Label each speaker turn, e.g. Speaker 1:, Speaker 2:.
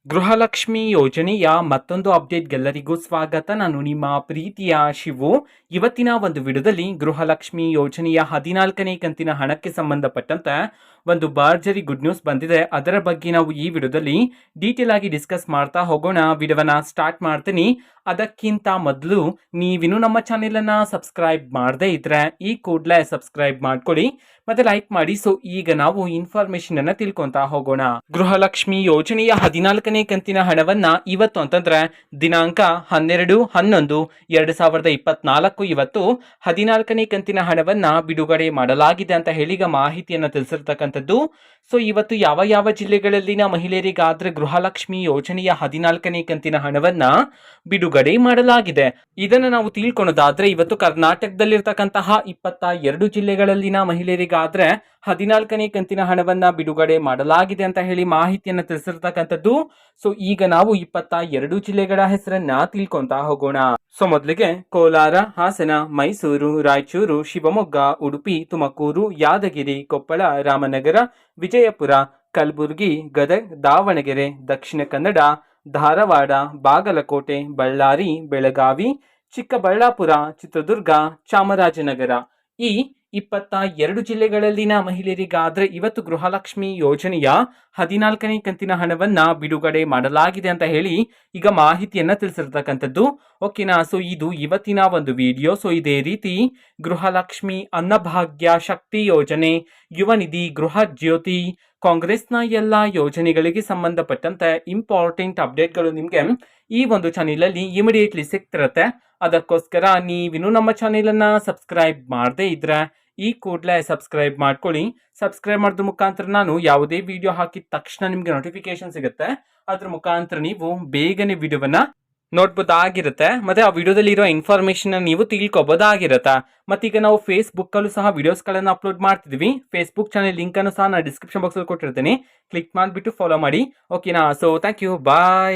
Speaker 1: ಗೃಹಲಕ್ಷ್ಮಿ ಯೋಜನೆಯ ಮತ್ತೊಂದು ಅಪ್ಡೇಟ್ಗೆಲ್ಲರಿಗೂ ಸ್ವಾಗತ. ನಾನು ನಿಮ್ಮ ಪ್ರೀತಿಯ ಶಿವು. ಇವತ್ತಿನ ಒಂದು ವಿಡಿಯೋದಲ್ಲಿ ಗೃಹಲಕ್ಷ್ಮಿ ಯೋಜನೆಯ 14ನೇ ಕಂತಿನ ಹಣಕ್ಕೆ ಸಂಬಂಧಪಟ್ಟಂತೆ ಒಂದು ಭರ್ಜರಿ ಗುಡ್ ನ್ಯೂಸ್ ಬಂದಿದೆ. ಅದರ ಬಗ್ಗೆ ನಾವು ಈ ವಿಡಿಯೋದಲ್ಲಿ ಡೀಟೇಲ್ ಆಗಿ ಡಿಸ್ಕಸ್ ಮಾಡ್ತಾ ಹೋಗೋಣ. ವಿಡಿಯೋವನ್ನ ಸ್ಟಾರ್ಟ್ ಮಾಡ್ತೀನಿ. ಅದಕ್ಕಿಂತ ಮೊದಲು ನೀವಿನ್ನೂ ನಮ್ಮ ಚಾನೆಲನ್ನು ಸಬ್ಸ್ಕ್ರೈಬ್ ಮಾಡದೇ ಇದ್ರೆ ಈ ಕೂಡಲೇ ಸಬ್ಸ್ಕ್ರೈಬ್ ಮಾಡ್ಕೊಳ್ಳಿ ಮತ್ತೆ ಲೈಕ್ ಮಾಡಿ. ಸೊ ಈಗ ನಾವು ಇನ್ಫಾರ್ಮೇಶನ್ ಅನ್ನ ತಿಳ್ಕೊಂತಾ ಹೋಗೋಣ. ಗೃಹಲಕ್ಷ್ಮಿ ಯೋಜನೆಯ 14ನೇ ಕಂತಿನ ಹಣವನ್ನ ಇವತ್ತು ಅಂತಂದ್ರೆ ದಿನಾಂಕ 12/11/2024 ಇವತ್ತು 14ನೇ ಕಂತಿನ ಹಣವನ್ನ ಬಿಡುಗಡೆ ಮಾಡಲಾಗಿದೆ ಅಂತ ಹೇಳಿ ಈಗ ಮಾಹಿತಿಯನ್ನ ತಿಳಿಸಿರ್ತಕ್ಕಂಥದ್ದು. ಸೊ ಇವತ್ತು ಯಾವ ಯಾವ ಜಿಲ್ಲೆಗಳಲ್ಲಿನ ಮಹಿಳೆಯರಿಗಾದ್ರೆ ಗೃಹಲಕ್ಷ್ಮಿ ಯೋಜನೆಯ 14ನೇ ಕಂತಿನ ಹಣವನ್ನ ಬಿಡುಗಡೆ ಮಾಡಲಾಗಿದೆ ಇದನ್ನು ನಾವು ತಿಳ್ಕೊಳ್ಳೋದಾದ್ರೆ ಇವತ್ತು ಕರ್ನಾಟಕದಲ್ಲಿರ್ತಕ್ಕಂತಹ 22 ಜಿಲ್ಲೆಗಳಲ್ಲಿನ ಮಹಿಳೆಯರಿಗಾದ್ರೆ 14ನೇ ಕಂತಿನ ಹಣವನ್ನ ಬಿಡುಗಡೆ ಮಾಡಲಾಗಿದೆ ಅಂತ ಹೇಳಿ ಮಾಹಿತಿಯನ್ನ ತಿಳಿಸಿರ್ತಕ್ಕಂಥದ್ದು. ಸೊ ಈಗ ನಾವು 22 ಜಿಲ್ಲೆಗಳ ಹೆಸರನ್ನ ತಿಳ್ಕೊಂತಾ ಹೋಗೋಣ. ಸೊ ಮೊದಲಿಗೆ ಕೋಲಾರ, ಹಾಸನ, ಮೈಸೂರು, ರಾಯಚೂರು, ಶಿವಮೊಗ್ಗ, ಉಡುಪಿ, ತುಮಕೂರು, ಯಾದಗಿರಿ, ಕೊಪ್ಪಳ, ರಾಮನಗರ, ವಿಜಯಪುರ, ಕಲಬುರಗಿ, ಗದಗ, ದಾವಣಗೆರೆ, ದಕ್ಷಿಣ ಕನ್ನಡ, ಧಾರವಾಡ, ಬಾಗಲಕೋಟೆ, ಬಳ್ಳಾರಿ, ಬೆಳಗಾವಿ, ಚಿಕ್ಕಬಳ್ಳಾಪುರ, ಚಿತ್ರದುರ್ಗ, ಚಾಮರಾಜನಗರ ಈ 22 ಜಿಲ್ಲೆಗಳಲ್ಲಿನ ಮಹಿಳೆಯರಿಗಾದ್ರೆ ಇವತ್ತು ಗೃಹಲಕ್ಷ್ಮಿ ಯೋಜನೆಯ 14ನೇ ಕಂತಿನ ಹಣವನ್ನ ಬಿಡುಗಡೆ ಮಾಡಲಾಗಿದೆ ಅಂತ ಹೇಳಿ ಈಗ ಮಾಹಿತಿಯನ್ನ ತಿಳಿಸಿರ್ತಕ್ಕಂಥದ್ದು. ಓಕೆನಾ. ಸೊ ಇದು ಇವತ್ತಿನ ಒಂದು ವಿಡಿಯೋ. ಸೊ ಇದೇ ರೀತಿ ಗೃಹಲಕ್ಷ್ಮಿ, ಅನ್ನಭಾಗ್ಯ, ಶಕ್ತಿ ಯೋಜನೆ, ಯುವ ನಿಧಿ, ಗೃಹ ಜ್ಯೋತಿ, ಕಾಂಗ್ರೆಸ್ನ ಎಲ್ಲ ಯೋಜನೆಗಳಿಗೆ ಸಂಬಂಧಪಟ್ಟಂತೆ ಇಂಪಾರ್ಟೆಂಟ್ ಅಪ್ಡೇಟ್ಗಳು ನಿಮಗೆ ಈ ಒಂದು ಚಾನೆಲಲ್ಲಿ ಇಮಿಡಿಯೇಟ್ಲಿ ಸಿಗ್ತಿರತ್ತೆ. ಅದಕ್ಕೋಸ್ಕರ ನೀವಿನ್ನೂ ನಮ್ಮ ಚಾನೆಲನ್ನು ಸಬ್ಸ್ಕ್ರೈಬ್ ಮಾಡದೇ ಇದ್ರೆ ಈ ಕೂಡಲೇ ಸಬ್ಸ್ಕ್ರೈಬ್ ಮಾಡ್ಕೊಳ್ಳಿ. ಸಬ್ಸ್ಕ್ರೈಬ್ ಮಾಡೋದ್ರ ಮುಖಾಂತರ ನಾನು ಯಾವುದೇ ವಿಡಿಯೋ ಹಾಕಿದ ತಕ್ಷಣ ನಿಮಗೆ ನೋಟಿಫಿಕೇಶನ್ ಸಿಗುತ್ತೆ. ಅದ್ರ ಮುಖಾಂತರ ನೀವು ಬೇಗನೆ ವಿಡಿಯೋವನ್ನ ನೋಡ್ಬೋದಾಗಿರುತ್ತೆ. ಮತ್ತೆ ಆ ವಿಡಿಯೋದಲ್ಲಿ ಇರೋ ಇನ್ಫಾರ್ಮೇಶನ್ ನೀವು ತಿಳ್ಕೊಬೋದಾಗಿರುತ್ತೆ. ಮತ್ತೀಗ ನಾವು ಫೇಸ್ಬುಕ್ಕಲ್ಲೂ ಸಹ ವಿಡಿಯೋಸ್ಗಳನ್ನು ಅಪ್ಲೋಡ್ ಮಾಡ್ತಿದ್ವಿ. ಫೇಸ್ಬುಕ್ ಚಾನೆಲ್ ಲಿಂಕನ್ನು ಸಹ ನಾನು ಡಿಸ್ಕ್ರಿಪ್ಷನ್ ಬಾಕ್ಸಲ್ಲಿ ಕೊಟ್ಟಿರ್ತೀನಿ. ಕ್ಲಿಕ್ ಮಾಡಿಬಿಟ್ಟು ಫಾಲೋ ಮಾಡಿ. ಓಕೆನಾ. So thank you, bye.